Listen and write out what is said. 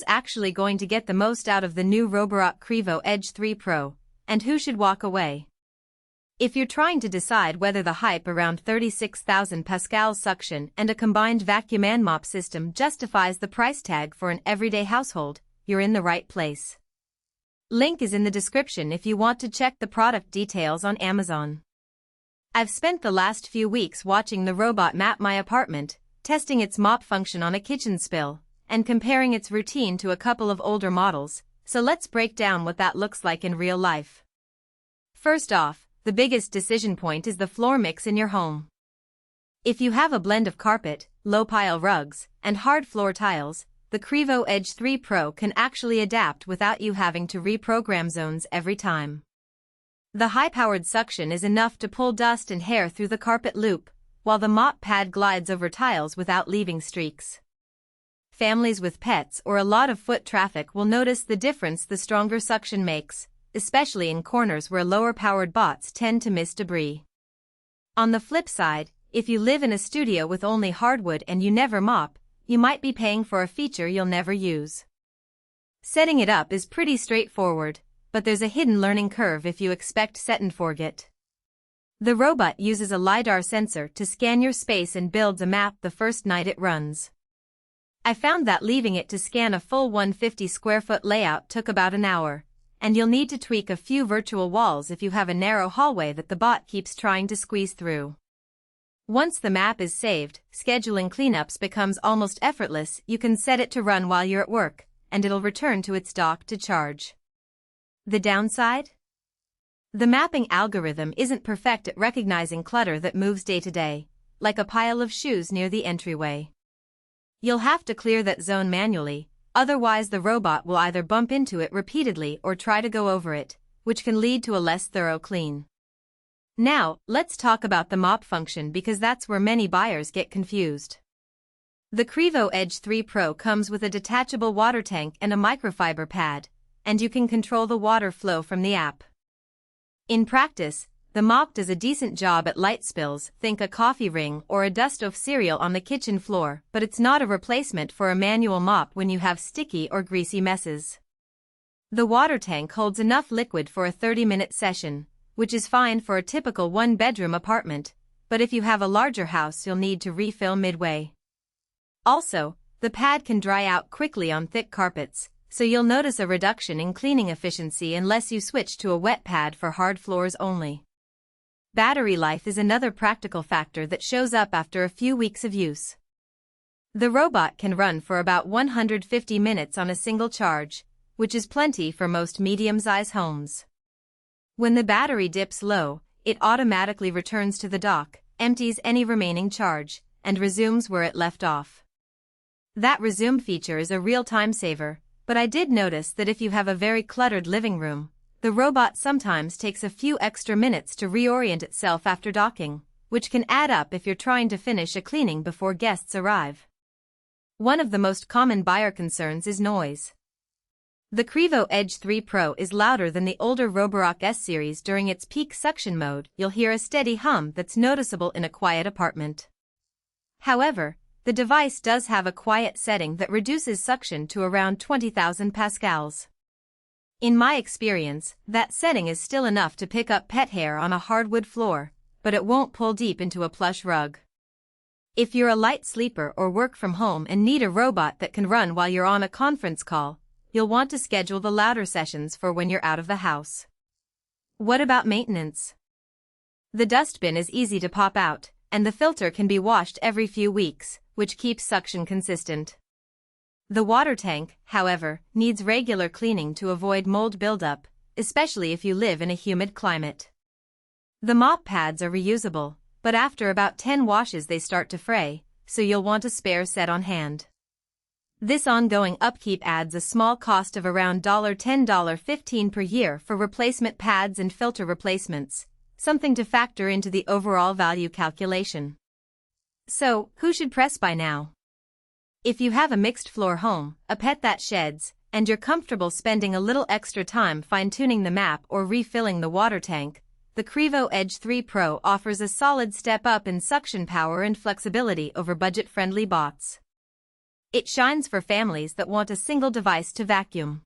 who's actually going to get the most out of the new roborock Qrevo Edge 3 Pro, and who should walk away. If you're trying to decide whether the hype around 36,000 pascals suction and a combined vacuum and mop system justifies the price tag for an everyday household, you're in the right place. Link is in the description if you want to check the product details on Amazon. I've spent the last few weeks watching the robot map my apartment, testing its mop function on a kitchen spill, and comparing its routine to a couple of older models, so let's break down what that looks like in real life. First off, the biggest decision point is the floor mix in your home. If you have a blend of carpet, low-pile rugs, and hard floor tiles, the Qrevo Edge 3 Pro can actually adapt without you having to reprogram zones every time. The high-powered suction is enough to pull dust and hair through the carpet loop, while the mop pad glides over tiles without leaving streaks. Families with pets or a lot of foot traffic will notice the difference the stronger suction makes, especially in corners where lower-powered bots tend to miss debris. On the flip side, if you live in a studio with only hardwood and you never mop, you might be paying for a feature you'll never use. Setting it up is pretty straightforward, but there's a hidden learning curve if you expect set and forget. The robot uses a LiDAR sensor to scan your space and builds a map the first night it runs. I found that leaving it to scan a full 150 square foot layout took about an hour, and you'll need to tweak a few virtual walls if you have a narrow hallway that the bot keeps trying to squeeze through. Once the map is saved, scheduling cleanups becomes almost effortless. You can set it to run while you're at work, and it'll return to its dock to charge. The downside? The mapping algorithm isn't perfect at recognizing clutter that moves day to day, like a pile of shoes near the entryway. You'll have to clear that zone manually, otherwise the robot will either bump into it repeatedly or try to go over it, which can lead to a less thorough clean. Now, let's talk about the mop function because that's where many buyers get confused. The Qrevo Edge 3 Pro comes with a detachable water tank and a microfiber pad, and you can control the water flow from the app. In practice, the mop does a decent job at light spills, think a coffee ring or a dust of cereal on the kitchen floor, but it's not a replacement for a manual mop when you have sticky or greasy messes. The water tank holds enough liquid for a 30-minute session, which is fine for a typical one-bedroom apartment, but if you have a larger house you'll need to refill midway. Also, the pad can dry out quickly on thick carpets, so you'll notice a reduction in cleaning efficiency unless you switch to a wet pad for hard floors only. Battery life is another practical factor that shows up after a few weeks of use. The robot can run for about 150 minutes on a single charge, which is plenty for most medium-sized homes. When the battery dips low, it automatically returns to the dock, empties any remaining charge, and resumes where it left off. That resume feature is a real time saver, but I did notice that if you have a very cluttered living room, the robot sometimes takes a few extra minutes to reorient itself after docking, which can add up if you're trying to finish a cleaning before guests arrive. One of the most common buyer concerns is noise. The Qrevo Edge 3 Pro is louder than the older roborock S series during its peak suction mode. You'll hear a steady hum that's noticeable in a quiet apartment. However, the device does have a quiet setting that reduces suction to around 20,000 pascals. In my experience, that setting is still enough to pick up pet hair on a hardwood floor, but it won't pull deep into a plush rug. If you're a light sleeper or work from home and need a robot that can run while you're on a conference call, you'll want to schedule the louder sessions for when you're out of the house. What about maintenance? The dustbin is easy to pop out, and the filter can be washed every few weeks, which keeps suction consistent. The water tank, however, needs regular cleaning to avoid mold buildup, especially if you live in a humid climate. The mop pads are reusable, but after about 10 washes they start to fray, so you'll want a spare set on hand. This ongoing upkeep adds a small cost of around $10-15 per year for replacement pads and filter replacements, something to factor into the overall value calculation. So, who should press buy now? If you have a mixed floor home, a pet that sheds, and you're comfortable spending a little extra time fine-tuning the map or refilling the water tank, the Qrevo Edge 3 Pro offers a solid step up in suction power and flexibility over budget-friendly bots. It shines for families that want a single device to vacuum.